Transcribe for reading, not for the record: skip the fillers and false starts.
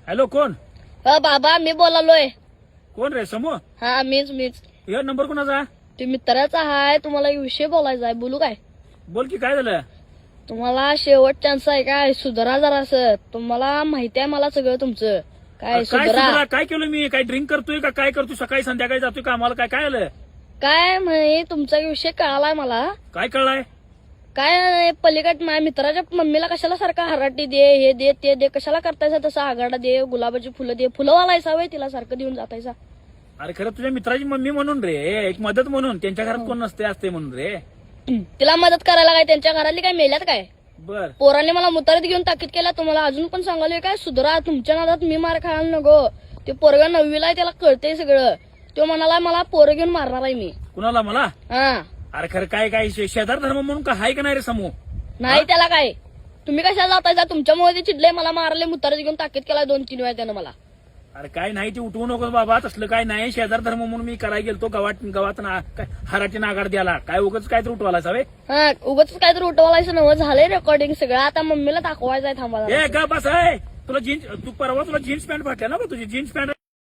Hello, कोण बाबा मी बोलालोय. कोण रे? समूह हा मीच. या नंबर कोणाचा? ते मित्राचा हाय. तुम्हाला एक विषय बोलायचा आहे. बोलू काय? बोल की, काय झालं? तुम्हाला शेवट चान्स आहे काय? सुधारा जरासं. तुम्हाला माहिती आहे मला सगळं तुमचं. काय काय सुधारा? सुधरा? काय केलं मी? काय ड्रिंक करतोय का? काय करतोय? सकाळी संध्याकाळी जातोय का? आम्हाला काय काय आलं? काय म्हणे तुमचा विषय कळालाय मला. काय कळलाय? काय नाही, पलीकड माझ्या मित्राच्या मम्मीला कशाला सारखा हराटी दे, हे दे ते दे, कशाला करतायसा तसा आगाडा दे, गुलाबाची फुलं दे, फुलं वालायसा वय तिला सारखं देऊन जातायसा. अरे खरं तुझ्या मित्राची मम्मी म्हणून रे, एक मदत म्हणून. त्यांच्या घरात कोण नसते असते म्हणून रे. तिला मदत करायला काय त्यांच्या घरातली काय मेल्यात काय? बर, पोराने मला मुतारीत घेऊन ताकीद केला. तुम्हाला अजून पण सांगालोय काय, सुधरा. तुमच्या नादात मी मार खायला नको. ते पोरगा 9वीला आहे, त्याला कळतंय सगळं. तो म्हणाला मला पोरं घेऊन मारणार आहे मी. कुणाला? मला? हा अरे खरं काय काय शेजार धर्म म्हणून का हाय का नाही रे समूह? नाही त्याला काय. तुम्ही कशाला जातायसा? तुमच्यामुळे ते चिडले, मला मारले, मुतारीत घेऊन ताकीद केला 2-3 वेळा त्यानं मला. अरे काय नाही, ते उठवू नकोस बाबा. तसलं काय नाही. शेजार धर्म म्हणून मी करायला गेलतो गावात काय हराटी नागाड द्याला. काय उगाच काय तर उठवायला सावे. हा उगाच काहीतरी उठवायचं नवं. झालंय रेकॉर्डिंग सगळं. आता मम्मीला दाखवायचंय. थांबा ए का बस आहे तुला जीन्स, तू परवा तुला जीन्स पॅन्ट फाटल्या ना बा, तुझी जीन्स पॅन्ट